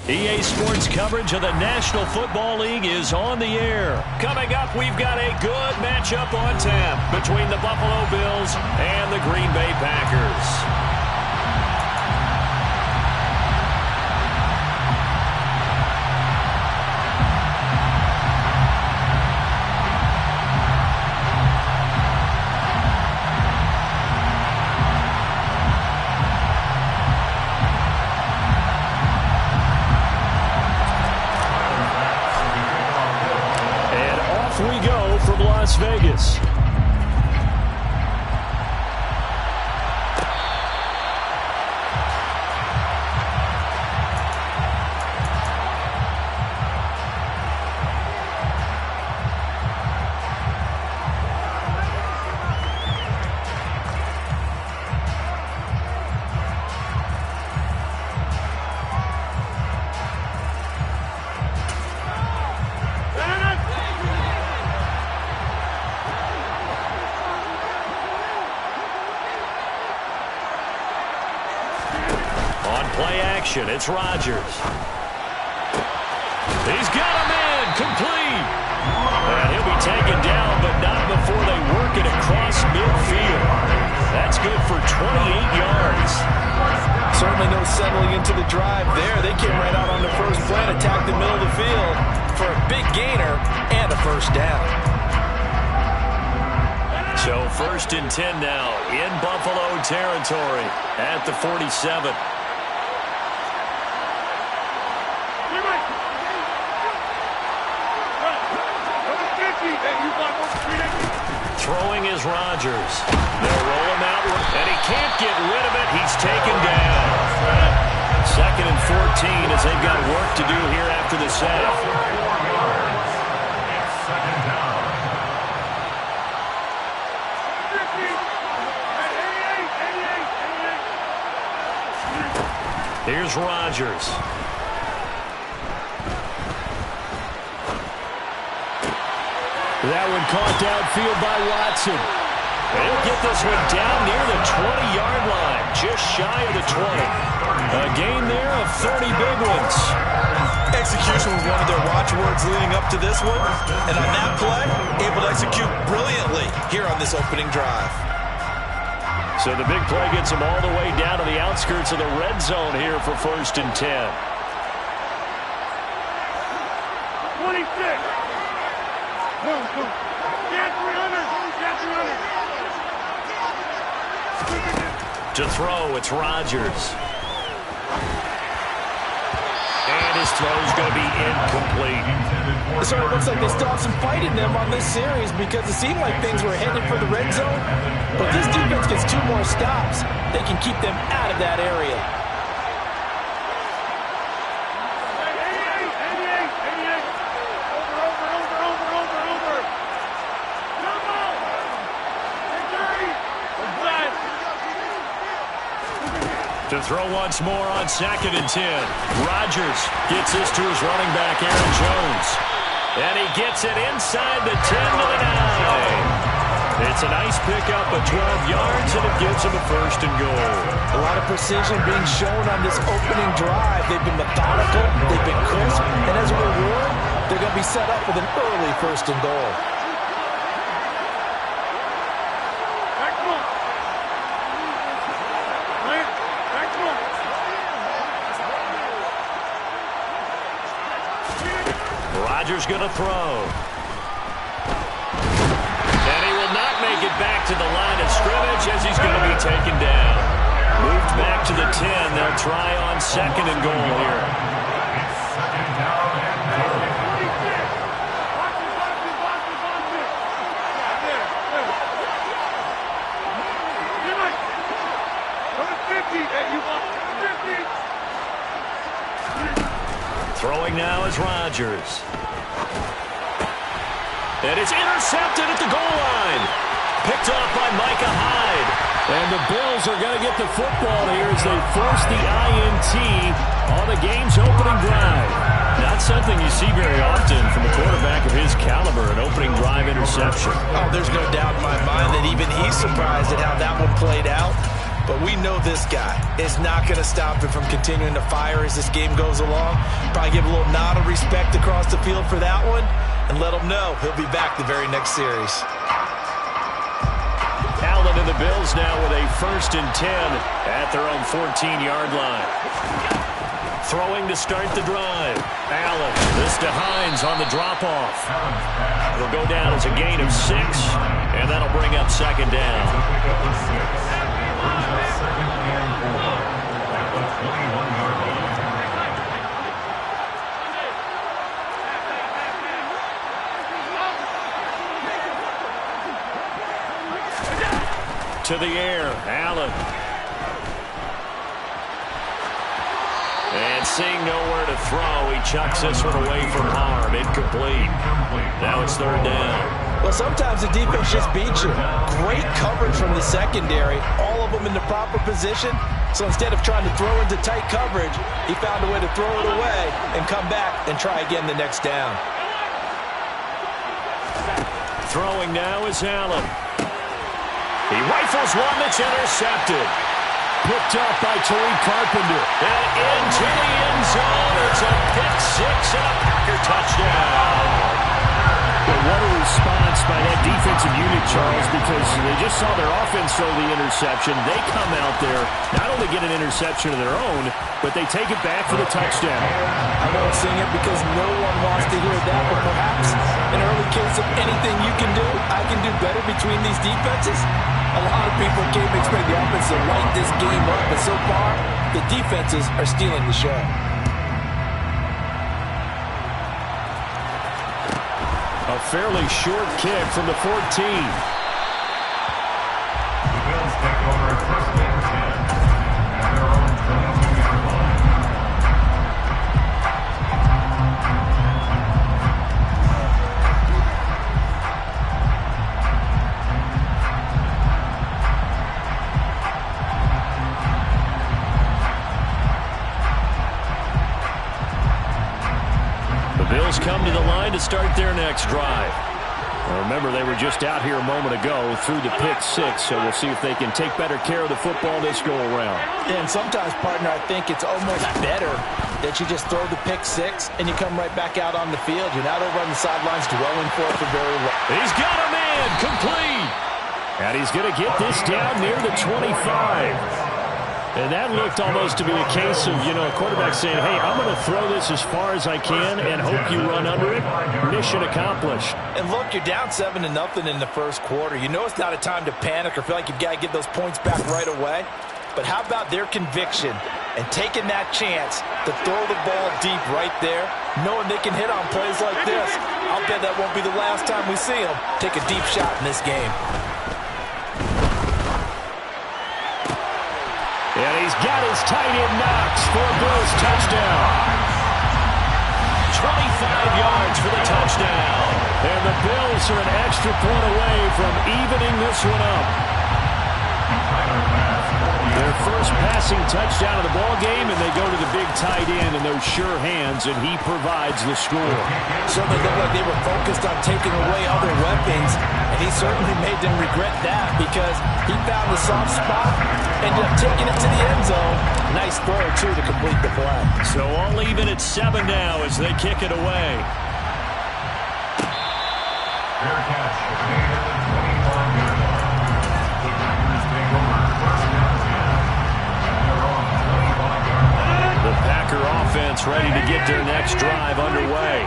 EA Sports coverage of the National Football League is on the air. Coming up, we've got a good matchup on tap between the Buffalo Bills and the Green Bay Packers. Las Vegas. It's Rodgers. He's got him in. Complete. And he'll be taken down, but not before they work it across midfield. That's good for 28 yards. Certainly no settling into the drive there. They came right out on the first play and attacked the middle of the field for a big gainer and a first down. So 1st and 10 now in Buffalo territory at the 47. Throwing is Rodgers. They'll roll him out, and he can't get rid of it. He's taken down. 2nd and 14 as they've got work to do here after the sack. Here's Rodgers. That one caught downfield by Watson. He'll get this one down near the 20-yard line, just shy of the 20. A gain there of 30 big ones. Execution was one of their watchwords leading up to this one. And on that play, able to execute brilliantly here on this opening drive. So the big play gets them all the way down to the outskirts of the red zone here for 1st and 10. 26. To throw, it's Rodgers. And his throw's going to be incomplete. So it looks like they still have some fight in them on this series because it seemed like things were headed for the red zone. But this defense gets 2 more stops. They can keep them out of that area. To throw once more on 2nd and 10. Rodgers gets this to his running back, Aaron Jones. And he gets it inside the 10 to the 9. It's a nice pickup of 12 yards, and it gives him a 1st and goal. A lot of precision being shown on this opening drive. They've been methodical, they've been crisp, and as a reward, they're going to be set up with an early 1st and goal. Rodgers going to throw. And he will not make it back to the line of scrimmage as he's going to be taken down. Moved back to the 10. They'll try on 2nd and goal here. Throwing now is Rodgers. And it's intercepted at the goal line. Picked off by Micah Hyde. And the Bills are going to get the football here as they force the INT on the game's opening drive. Not something you see very often from a quarterback of his caliber, an opening drive interception. Oh, there's no doubt in my mind that even he's surprised at how that one played out. But we know this guy is not going to stop him from continuing to fire as this game goes along. Probably give a little nod of respect across the field for that one and let him know he'll be back the very next series. Allen and the Bills now with a 1st and 10 at their own 14-yard line. Throwing to start the drive. Allen, this to Hines on the drop-off. It'll go down as a gain of 6, and that'll bring up 2nd down. To the air, Allen. And seeing nowhere to throw, he chucks this one away from harm. Incomplete. Now it's 3rd down. Well, sometimes the defense just beats you. Great coverage from the secondary. All of them in the proper position. So instead of trying to throw into tight coverage, he found a way to throw it away and come back and try again the next down. Throwing now is Allen. He rifles one that's intercepted. Picked up by Tariq Carpenter. And into the end zone. It's a pick 6 and a Packer touchdown. But what a response by that defensive unit, Charles, because they just saw their offense throw the interception. They come out there, not only get an interception of their own, but they take it back for the touchdown. I won't sing it because no one wants to hear that, but perhaps an early case of anything you can do, I can do better between these defenses. A lot of people came to expect the offense to light this game up, but so far, the defenses are stealing the show. A fairly short kick from the 14. The Bills take over at 1st and 10 at their own 22-yard line. Bills come to the line to start their next drive. Well, remember, they were just out here a moment ago through the pick 6, so we'll see if they can take better care of the football this go-around. And sometimes, partner, I think it's almost better that you just throw the pick 6 and you come right back out on the field. You're not over on the sidelines dwelling for it for very long. He's got a man, complete. And he's going to get this down near the 25. And that looked almost to be a case of, a quarterback saying, hey, I'm going to throw this as far as I can and hope you run under it. Mission accomplished. And look, you're down 7-0 in the first quarter. You know it's not a time to panic or feel like you've got to get those points back right away. But how about their conviction and taking that chance to throw the ball deep right there, knowing they can hit on plays like this? I'll bet that won't be the last time we see them take a deep shot in this game. And he's got his tight end knocks for a Bills touchdown. 25 yards for the touchdown. And the Bills are an extra point away from evening this one up. Their first passing touchdown of the ball game, and they go to the big tight end in those sure hands, and he provides the score. Certainly looked like they were focused on taking away other weapons, and he certainly made them regret that because he found the soft spot, ended up taking it to the end zone. Nice throw, too, to complete the play. So all even at 7 now as they kick it away. Fair catch made at the 21-yard line. The Packers take over 1st and 10 at their own 25-yard line. The Packer offense ready to get their next drive underway.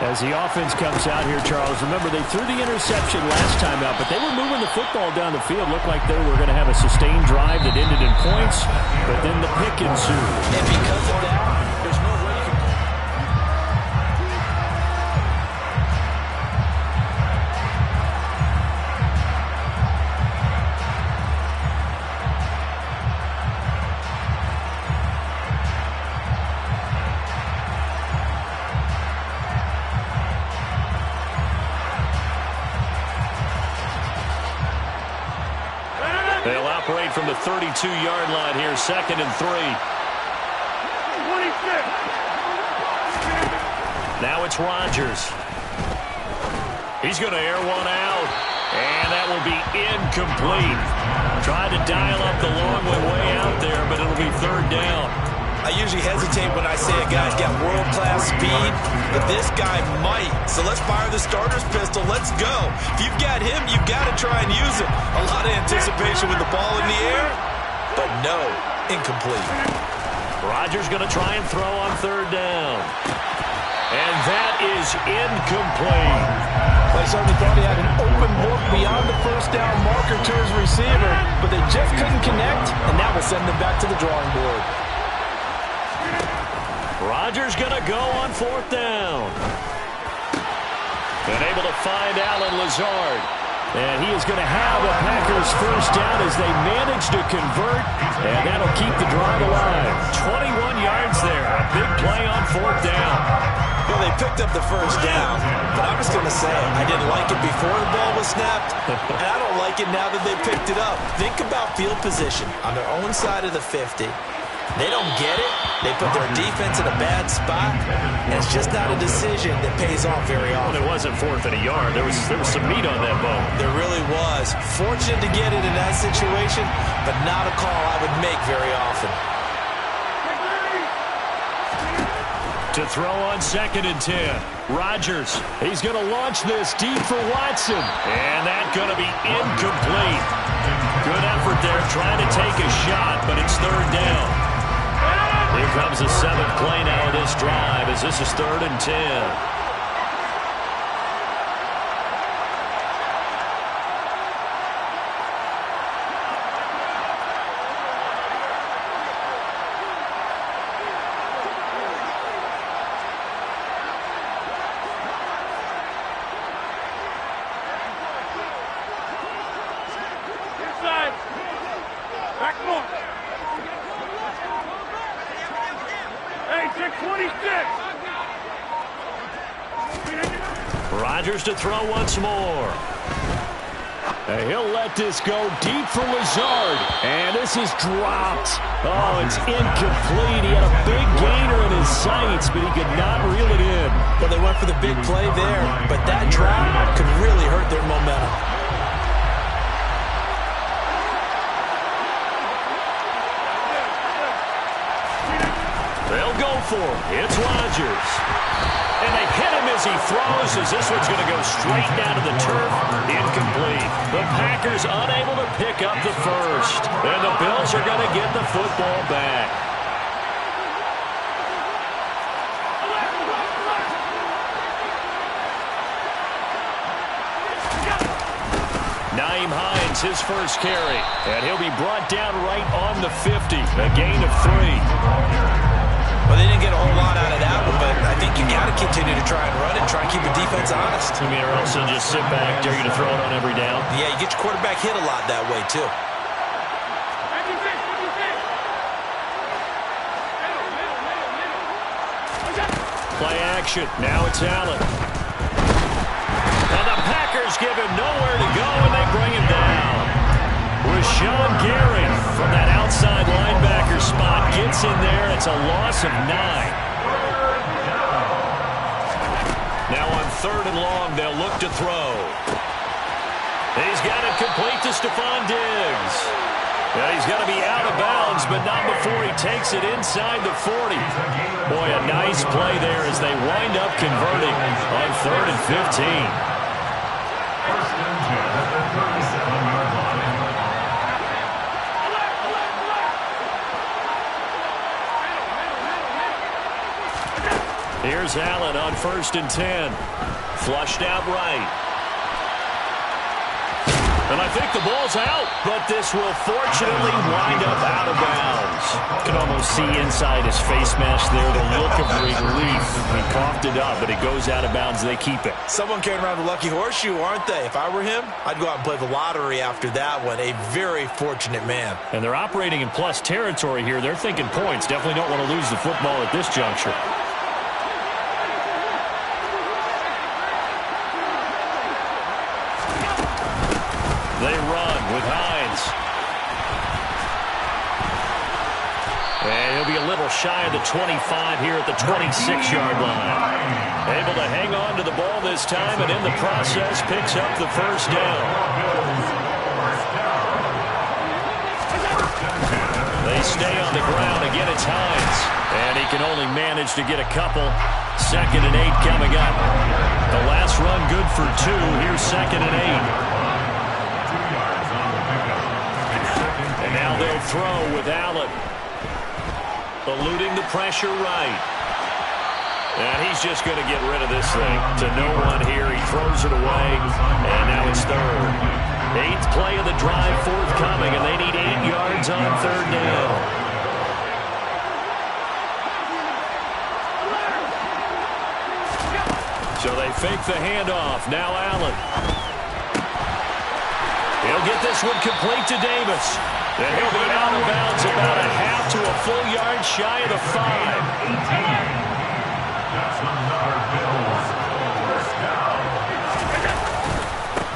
As the offense comes out here, Charles, remember they threw the interception last time out, but they were moving the football down the field. Looked like they were going to have a sustained drive that ended in points, but then the pick ensued. And because of that, there's no way you can... They'll operate from the 32-yard line here, 2nd and 3. Now it's Rodgers. He's going to air one out. And that will be incomplete. Tried to dial up the long way out there, but it'll be third down. I usually hesitate when I say a guy's got world-class speed, but this guy might. So let's fire the starter's pistol. Let's go. If you've got him, you've got to try and use it. A lot of anticipation with the ball in the air, but no, incomplete. Rodgers going to try and throw on third down. And that is incomplete. They certainly thought he had an open look beyond the first down marker to his receiver, but they just couldn't connect, and that will send them back to the drawing board. Rodgers going to go on fourth down. And able to find Allen Lazard. And he is going to have a Packers first down as they manage to convert. And that'll keep the drive alive. 21 yards there. A big play on fourth down. Well, they picked up the first down, but I'm just going to say I didn't like it before the ball was snapped, and I don't like it now that they picked it up. Think about field position on their own side of the 50. They don't get it. They put their defense in a bad spot, and it's just not a decision that pays off very often. Well, it wasn't fourth and a yard. There was some meat on that bone. There really was. Fortunate to get it in that situation, but not a call I would make very often. To throw on 2nd and 10. Rodgers, he's going to launch this deep for Watson. And that's going to be incomplete. Good effort there trying to take a shot, but it's third down. Here comes the 7th play now of this drive as this is 3rd and 10. Rodgers to throw once more. And he'll let this go deep for Lazard. And this is dropped. Oh, it's incomplete. He had a big gainer in his sights, but he could not reel it in. Well, they went for the big play there, but that drop could really hurt their momentum. They'll go for it. It's Rodgers. And they hit him as he throws, as this one's going to go straight down to the turf. Incomplete. The Packers unable to pick up the first. And the Bills are going to get the football back. Naeem Hines, his first carry. And he'll be brought down right on the 50. A gain of 3. Well, they didn't get a whole lot out of that one, but I think you got to continue to try and run and try and keep the defense honest. I mean, or else they'll just sit back, dare you to throw it on every down. Yeah, you get your quarterback hit a lot that way, too. Play action. Now it's Allen. And the Packers give him nowhere to go, and they bring him down. Rashawn Gary from that outside linebacker spot gets in there. It's a loss of 9. Now on 3rd and long, they'll look to throw. He's got it complete to Stephon Diggs. Now he's got to be out of bounds, but not before he takes it inside the 40. Boy, a nice play there as they wind up converting on 3rd and 15. First and 10 at the 37-yard line. Here's Allen on 1st and 10. Flushed out right. And I think the ball's out, but this will fortunately wind up out of bounds. You can almost see inside his face mask there the look of relief. He coughed it up, but it goes out of bounds. They keep it. Someone carrying around the lucky horseshoe, aren't they? If I were him, I'd go out and play the lottery after that one. A very fortunate man. And they're operating in plus territory here. They're thinking points. Definitely don't want to lose the football at this juncture. They run with Hines. And he'll be a little shy of the 25 here at the 26-yard line. Able to hang on to the ball this time, and in the process picks up the first down. They stay on the ground. Again, it's Hines. And he can only manage to get a couple. 2nd and 8 coming up. The last run good for 2. Here's 2nd and 8. And now they'll throw with Allen. Eluding the pressure right. And he's just going to get rid of this thing to no one here. He throws it away. And now it's 3rd. 8th play of the drive forthcoming, and they need 8 yards on 3rd down. So they fake the handoff. Now Allen. He'll get this one complete to Davis. And he'll be out of bounds about a half to a full yard shy of the 5.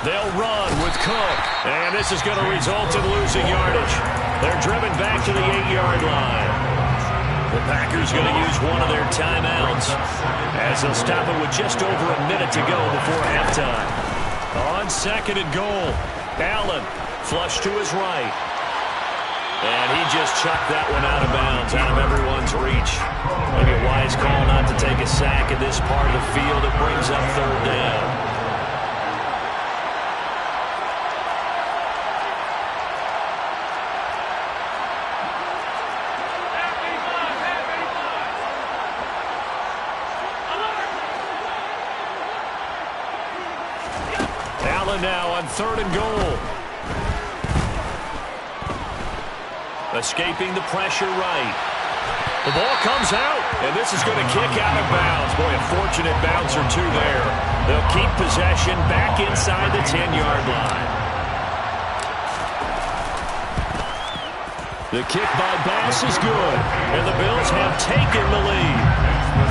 They'll run with Cook. And this is going to result in losing yardage. They're driven back to the 8-yard line. The Packers going to use one of their timeouts as they'll stop it with just over a minute to go before halftime. On 2nd and goal, Allen flush to his right. And he just chucked that one out of bounds, out of everyone's reach. Maybe a wise call not to take a sack in this part of the field. It brings up 3rd down. Now on 3rd and goal. Escaping the pressure right. The ball comes out, and this is going to kick out of bounds. Boy, a fortunate bounce or 2 there. They'll keep possession back inside the 10-yard line. The kick by Bass is good, and the Bills have taken the lead.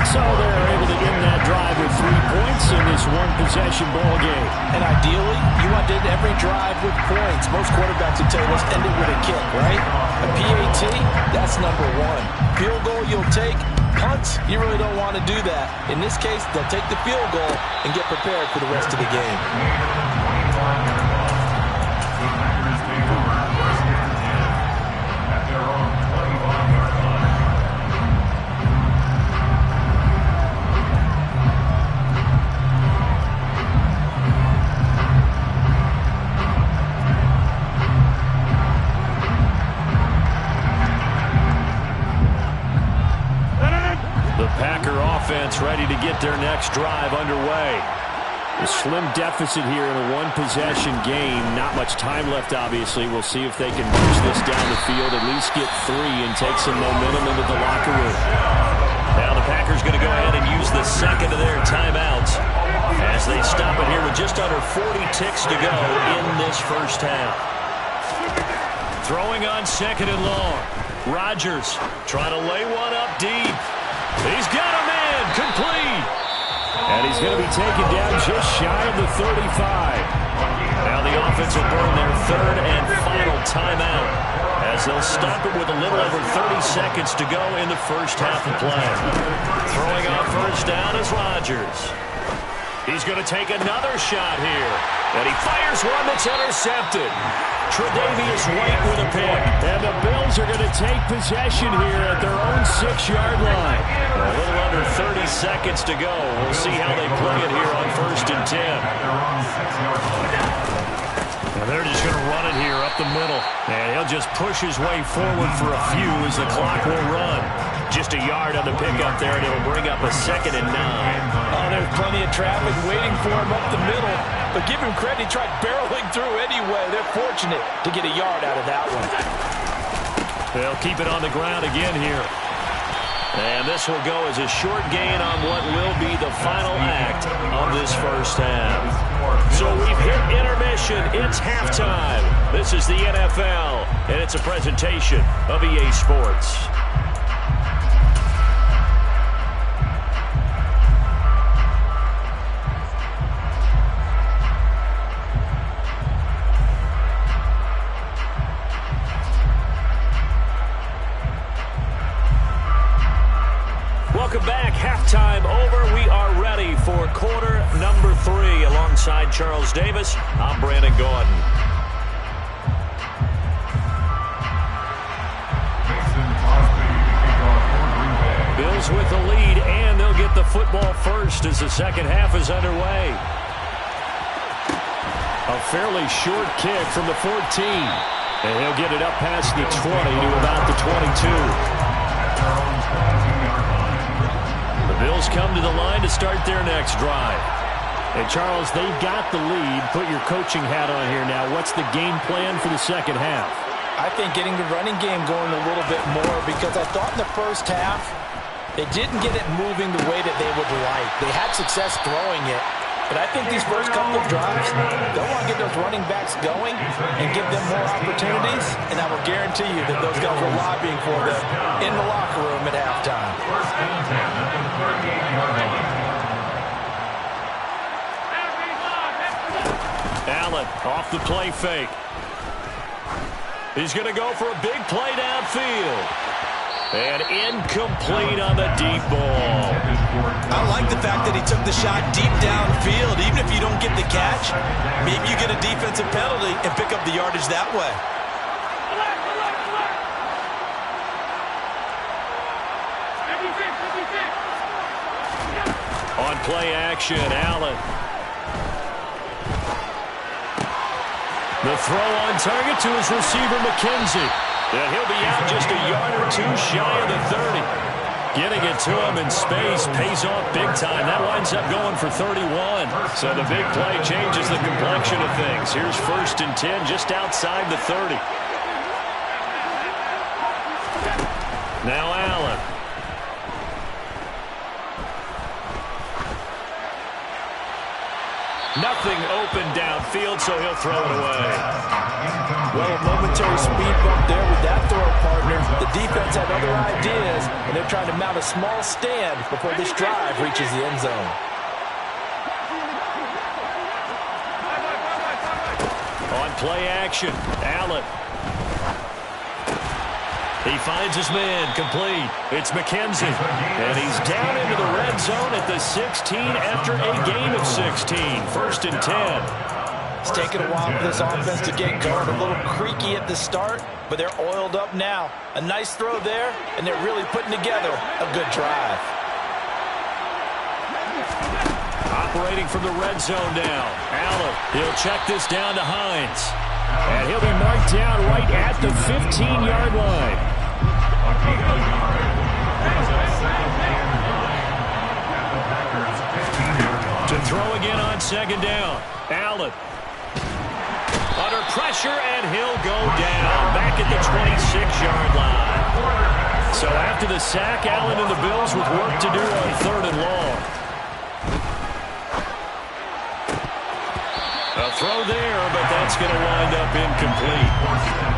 So they're able to end that drive with 3 points in this one-possession ball game. And ideally, you want to end every drive with points. Most quarterbacks would tell you, let's end it with a kick, right? A PAT, that's number 1. Field goal you'll take. Punts, you really don't want to do that. In this case, they'll take the field goal and get prepared for the rest of the game. Offense ready to get their next drive underway. A slim deficit here in a one-possession game. Not much time left, obviously. We'll see if they can push this down the field, at least get 3 and take some momentum into the locker room. Now the Packers going to go ahead and use the 2nd of their timeouts as they stop it here with just under 40 ticks to go in this first half. Throwing on 2nd and long. Rodgers trying to lay one up deep. He's got a man complete. And he's going to be taken down just shy of the 35. Now the offense will burn their 3rd and final timeout as they'll stop it with a little over 30 seconds to go in the first half of play. Throwing on 1st down is Rodgers. He's going to take another shot here. And he fires one that's intercepted. Tre'Davious White with a pick. And the Bills are going to take possession here at their own 6-yard line. A little under 30 seconds to go. We'll see how they play it here on 1st and 10. And they're just going to run it here up the middle. And he'll just push his way forward for a few as the clock will run. Just a yard on the pickup there, and it'll bring up a 2nd and 9. Oh, there's plenty of traffic waiting for him up the middle. But give him credit, he tried barreling through anyway. They're fortunate to get a yard out of that one. They'll keep it on the ground again here. And this will go as a short gain on what will be the final act of this first half. So we've hit intermission. It's halftime. This is the NFL, and it's a presentation of EA Sports. quarter number 3. Alongside Charles Davis, I'm Brandon Gaudin. Bills with the lead, and they'll get the football first as the second half is underway. A fairly short kick from the 14. And he'll get it up past the 20 to about the 22. The Bills come to the line to start their next drive. And, Charles, they've got the lead. Put your coaching hat on here now. What's the game plan for the second half? I think getting the running game going a little bit more, because I thought in the first half they didn't get it moving the way that they would like. They had success throwing it. But I think these first couple of drives, they'll want to get those running backs going and give them more opportunities, and I will guarantee you that those guys are lobbying for them in the locker room at halftime. Allen off the play fake. He's going to go for a big play downfield. And incomplete on the deep ball. I like the fact that he took the shot deep downfield. Even if you don't get the catch, maybe you get a defensive penalty and pick up the yardage that way. On play action, Allen. The throw on target to his receiver, McKenzie. And he'll be out just a yard or two shy of the 30. Getting it to him in space pays off big time. That winds up going for 31. So the big play changes the complexion of things. Here's 1st and 10 just outside the 30. Now Allen. Nothing open downfield, so he'll throw it away. Well, a momentary speed bump there with that throw partner. The defense had other ideas, and they're trying to mount a small stand before this drive reaches the end zone. On play action, Allen. He finds his man, complete. It's McKenzie, and he's down into the red zone at the 16 after a gain of 16. 1st and 10. It's taken a while for this offense to get going. A little creaky at the start, but they're oiled up now. A nice throw there, and they're really putting together a good drive. Operating from the red zone now. Allen, he'll check this down to Hines. And he'll be marked down right at the 15-yard line. To throw again on 2nd down. Allen. Under pressure, and he'll go down. Back at the 26-yard line. So after the sack, Allen and the Bills with work to do on 3rd and long. A throw there, but that's going to wind up incomplete.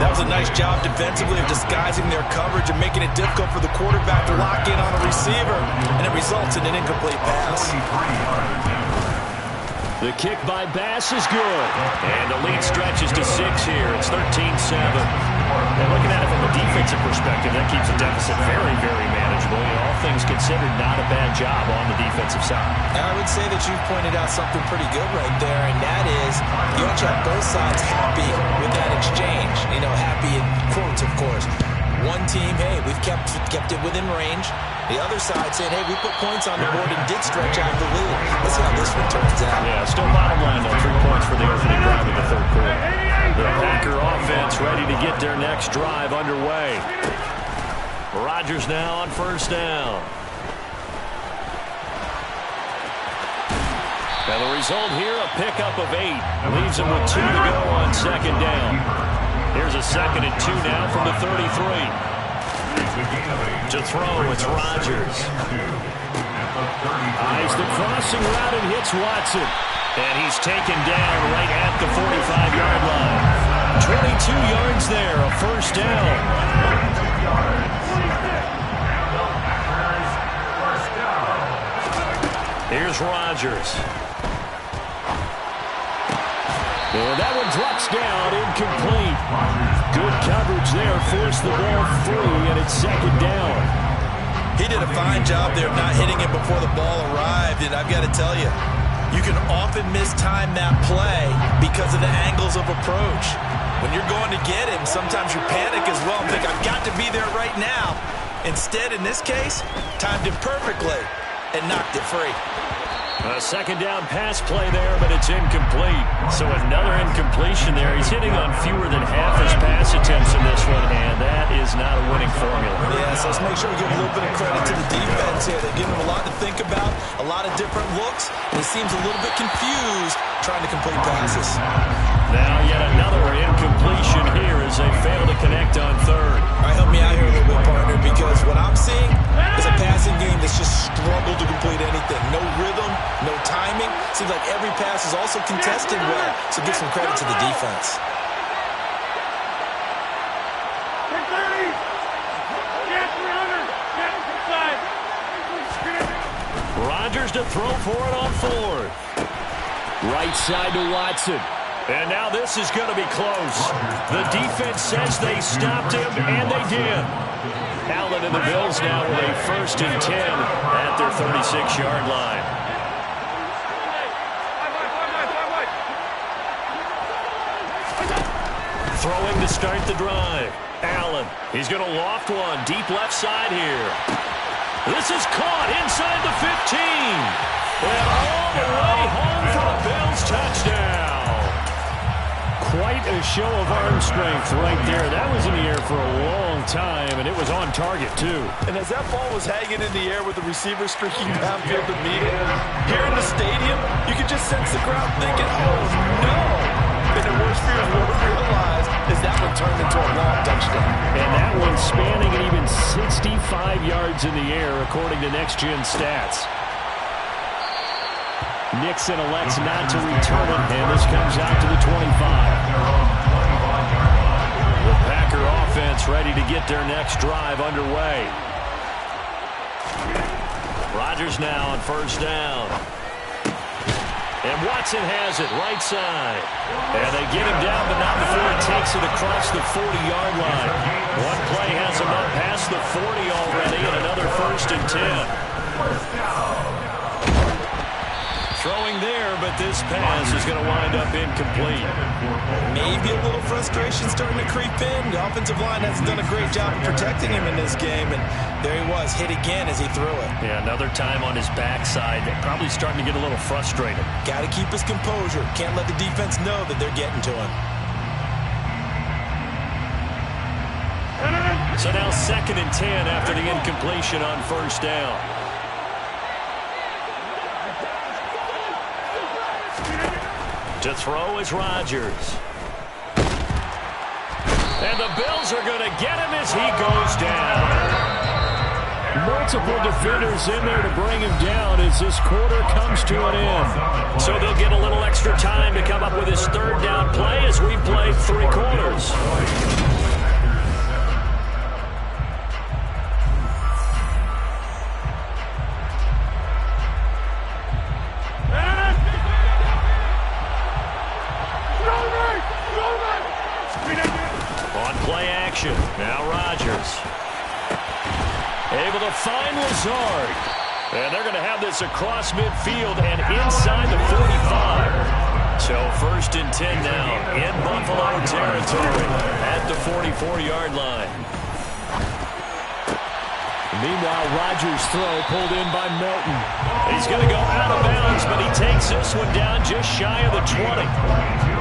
That was a nice job defensively of disguising their coverage and making it difficult for the quarterback to lock in on a receiver, and it results in an incomplete pass. The kick by Bass is good. And the lead stretches to 6 here. It's 13-7. And looking at it from a defensive perspective, that keeps the deficit very, very manageable. And all things considered, not a bad job on the defensive side. I would say that you've pointed out something pretty good right there, and that is you want to have both sides happy with that exchange. You know, happy in quotes, of course. One team, hey, we've kept it within range. The other side saying, hey, we put points on the board and did stretch out the lead. Let's see how this one turns out. Yeah, still bottom line, though. 3 points for the opening drive of the 3rd quarter. The Packer offense ready to get their next drive underway. Rodgers now on 1st down. Now the result here, a pickup of 8. Leaves him with 2 to go on 2nd down. Here's a 2nd and 2 now from the 33. To throw, it's Rodgers. Eyes the crossing route and hits Watson. And he's taken down right at the 45-yard line. 22 yards there, a 1st down. Here's Rodgers. And that one drops down, incomplete. Good coverage there, forced the ball free, and it's 2nd down. He did a fine job there of not hitting it before the ball arrived, and I've got to tell you, You can often mistime that play because of the angles of approach. When you're going to get him, sometimes you panic as well and think, I've got to be there right now. Instead, in this case, timed it perfectly and knocked it free. A second down pass play there, but it's incomplete. So another incompletion there. He's hitting on fewer than half his pass attempts in this one, and that is not a winning formula. Yeah, so let's make sure we give a little bit of credit to the defense here. They're giving him a lot to think about, a lot of different looks, and he seems a little bit confused trying to complete passes. Now yet another incompletion here as they fail to connect on third. All right, help me out here a little bit, partner, because what I'm seeing is a passing game that's just struggled to complete anything. No rhythm, no timing. Seems like every pass is also contested well, so give some credit to the defense. Rodgers to throw for it on fourth. Right side to Watson. And now this is going to be close. The defense says they stopped him, and they did. Allen and the Bills now with a 1st and 10 at their 36-yard line. Throwing to start the drive. Allen, he's going to loft one deep left side here. This is caught inside the 15. And all the way home for a Bills touchdown. Quite a show of arm strength right there. That was in the air for a long time, and it was on target, too. And as that ball was hanging in the air with the receiver streaking downfield to meet it, here in the stadium, you could just sense the crowd thinking, oh, no. And the worst fears were realized is that one turned into a long touchdown. And that one spanning an even 65 yards in the air, according to Next Gen Stats. Nixon elects not to return it, and this comes out to the 25. The Packer offense ready to get their next drive underway. Rodgers now on 1st down. And Watson has it right side. And they get him down, but not before he takes it across the 40-yard line. One play has him up past the 40 already, and another 1st and 10. Throwing there, but this pass is going to wind up incomplete. Maybe a little frustration starting to creep in. The offensive line hasn't done a great job of protecting him in this game, and there he was, hit again as he threw it. Yeah, another time on his backside. Probably starting to get a little frustrated. Got to keep his composure. Can't let the defense know that they're getting to him. So now 2nd and 10 after the incompletion on 1st down. To throw is Rodgers. And the Bills are going to get him as he goes down. Multiple defenders in there to bring him down as this quarter comes to an end. So they'll get a little extra time to come up with his 3rd down play as we've played 3 quarters. Now Rodgers. Able to find Lazard. And they're going to have this across midfield and inside the 45. So 1st and 10 now in Buffalo territory at the 44-yard line. Meanwhile, Rodgers' throw pulled in by Melton. He's going to go out of bounds, but he takes this one down just shy of the 20.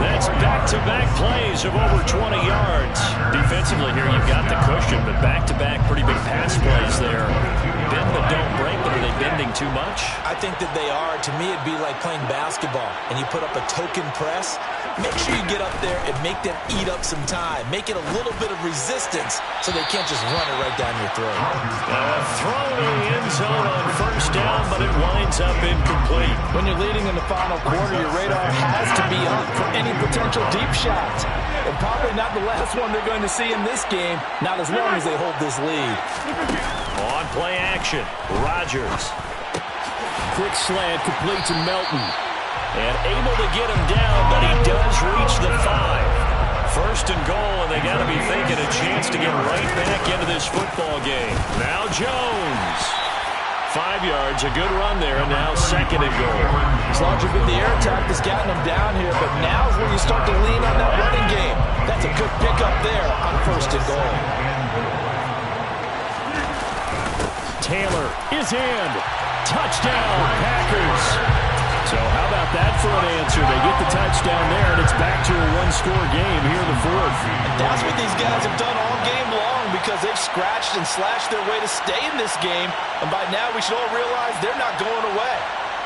That's back-to-back plays of over 20 yards. Defensively here, you've got the cushion, but back-to-back pretty big pass plays there. Bend but don't break, but are they bending too much? I think that they are. To me, it'd be like playing basketball, and you put up a token press. Make sure you get up there and make them eat up some time. Make it a little bit of resistance so they can't just run it right down your throat. Throw in the end zone on 1st down, but it winds up incomplete. When you're leading in the final quarter, your radar has to be up for any potential deep shots. And probably not the last one they're going to see in this game, not as long as they hold this lead. On play action, Rodgers. Quick slant complete to Melton. And able to get him down, but he does reach the 5. 1st and goal, and they got to be thinking a chance to get right back into this football game. Now Jones. 5 yards. A good run there, and now second and goal. It's largely been the air attack that's gotten them down here, but now's where you start to lean on that running game. That's a good pickup there on first and goal. Taylor is in. Touchdown, Packers. So how about that for an answer? They get the touchdown there, and it's back to a one-score game here in the fourth. And that's what these guys have done all game long because they've scratched and slashed their way to stay in this game. And by now, we should all realize they're not going away.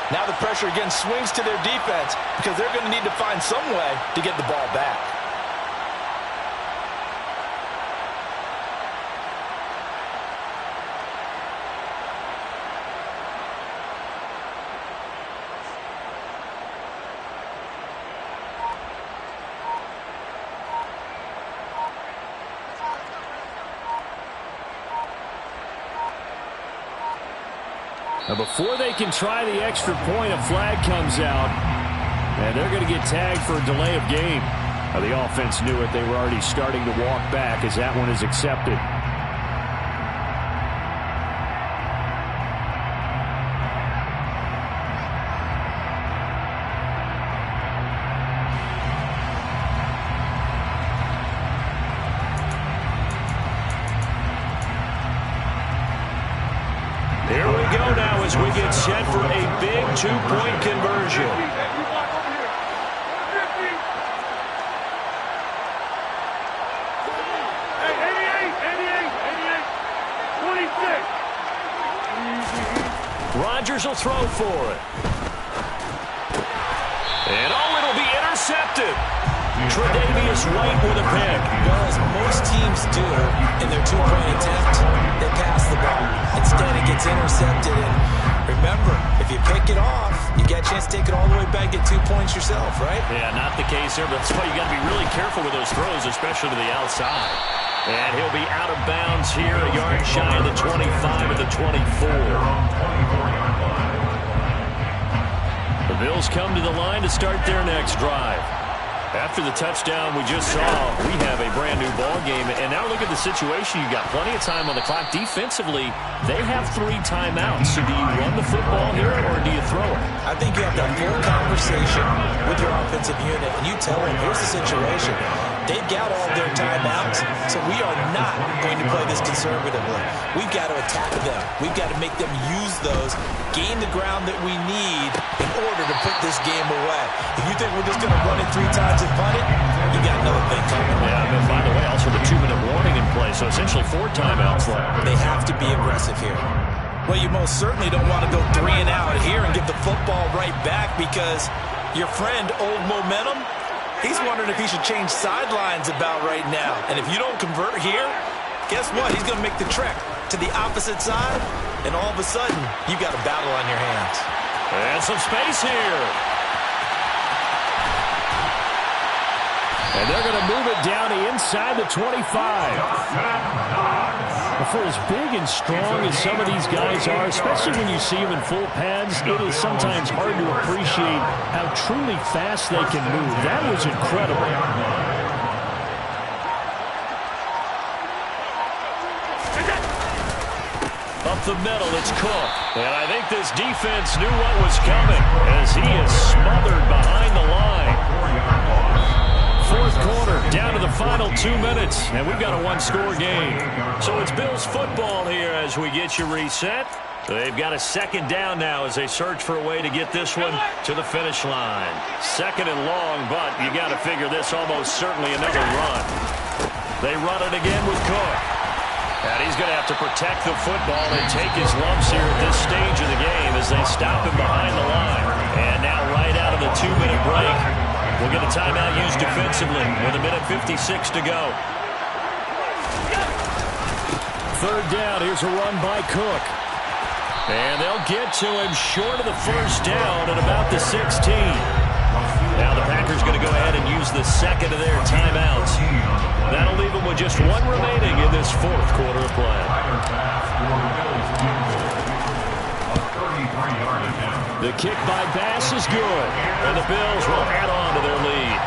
Now the pressure again swings to their defense because they're going to need to find some way to get the ball back. Now before they can try the extra point, a flag comes out, and they're going to get tagged for a delay of game. Now the offense knew it. They were already starting to walk back as that one is accepted. Here we go now as we get set for a big two-point conversion. Rodgers will throw for it. And it'll be intercepted. Tre'Davious White with a pick. Well, as most teams do in their two-point attempt, they pass the ball. Instead, it gets intercepted. And remember, if you pick it off, you get a chance to take it all the way back, get 2 points yourself, right? Yeah, not the case there, but that's why you got to be really careful with those throws, especially to the outside. And he'll be out of bounds here, a yard shy of the 25 at the 24. The Bills come to the line to start their next drive. After the touchdown we just saw, we have a brand-new ball game. And now look at the situation. You've got plenty of time on the clock. Defensively, they have 3 timeouts. So do you run the football here or do you throw it? I think you have that full conversation with your offensive unit, and you tell them, here's the situation. They've got all their timeouts, so we are not going to play this conservatively. We've got to attack them. We've got to make them use those, gain the ground that we need in order to put this game away. If you think we're just going to run it 3 times and punt it, you got another thing coming. Yeah, but by the way, also the 2-minute warning in play, so essentially 4 timeouts left. They have to be aggressive here. Well, you most certainly don't want to go 3 and out here and give the football right back because your friend, Old Momentum, he's wondering if he should change sidelines about right now. And if you don't convert here, guess what? He's going to make the trek to the opposite side, and all of a sudden, you've got a battle on your hands. And some space here. And they're going to move it down to inside the 25. For as big and strong as some of these guys are, especially when you see them in full pads, it is sometimes hard to appreciate how truly fast they can move. That was incredible. Up the middle, it's Cook. And I think this defense knew what was coming as he is smothered behind the line. Fourth quarter, down to the final 2 minutes, and we've got a one-score game. So it's Bills football here as we get you reset. They've got a second down now as they search for a way to get this one to the finish line. Second and long, but you got to figure this almost certainly another run. They run it again with Cook. And he's going to have to protect the football and take his lumps here at this stage of the game as they stop him behind the line. And now right out of the 2-minute break, we'll get a timeout used defensively with 1:56 to go. Third down, here's a run by Cook. And they'll get to him short of the first down at about the 16. Now the Packers going to go ahead and use the second of their timeouts. That'll leave them with just 1 remaining in this fourth quarter of play. The kick by Bass is good, and the Bills will add on to their lead.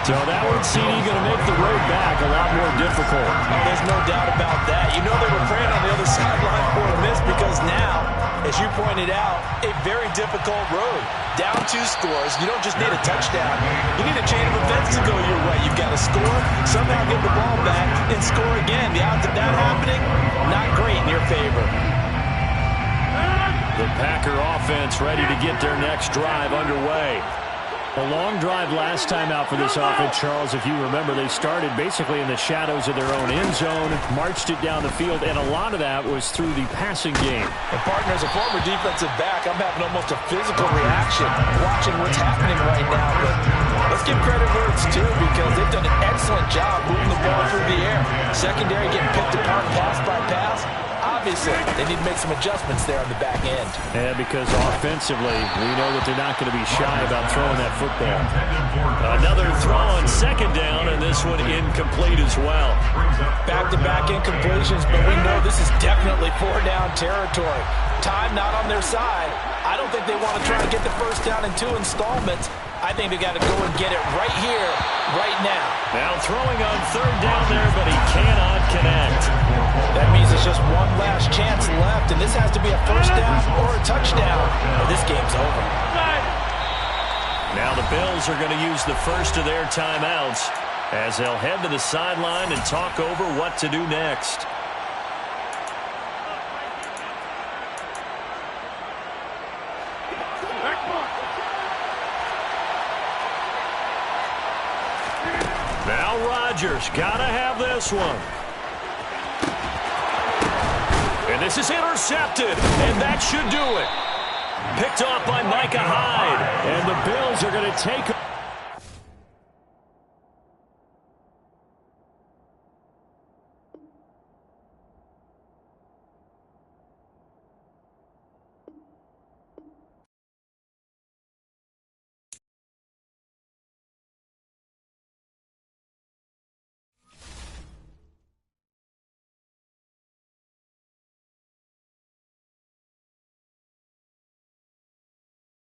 So that one, CD, going to make the road back a lot more difficult. Oh, there's no doubt about that. You know they were praying on the other sideline for a miss because now, as you pointed out, a very difficult road. Down 2 scores. You don't just need a touchdown. You need a chain of events to go your way. You've got to score, somehow get the ball back, and score again. The odds of that happening, not great in your favor. The Packer offense ready to get their next drive underway. A long drive last time out for this offense, Charles. If you remember, they started basically in the shadows of their own end zone, marched it down the field, and a lot of that was through the passing game. And partner, as a former defensive back, I'm having almost a physical reaction watching what's happening right now. But let's give credit where it's due because they've done an excellent job moving the ball through the air. Secondary getting picked apart pass by pass. Obviously, they need to make some adjustments there on the back end. Yeah, because offensively, we know that they're not going to be shy about throwing that football. Another throw on second down, and this one incomplete as well. Back-to-back incompletions, but we know this is definitely 4-down territory. Time not on their side. I don't think they want to try and get the first down in 2 installments. I think they got to go and get it right here, right now. Now throwing on third down there, but he cannot connect. That means it's just one last chance left, and this has to be a first down or a touchdown, or this game's over. Now the Bills are going to use the first of their timeouts as they'll head to the sideline and talk over what to do next. Now Rodgers got to have this one. And this is intercepted, and that should do it. Picked off by Micah Hyde, and the Bills are going to take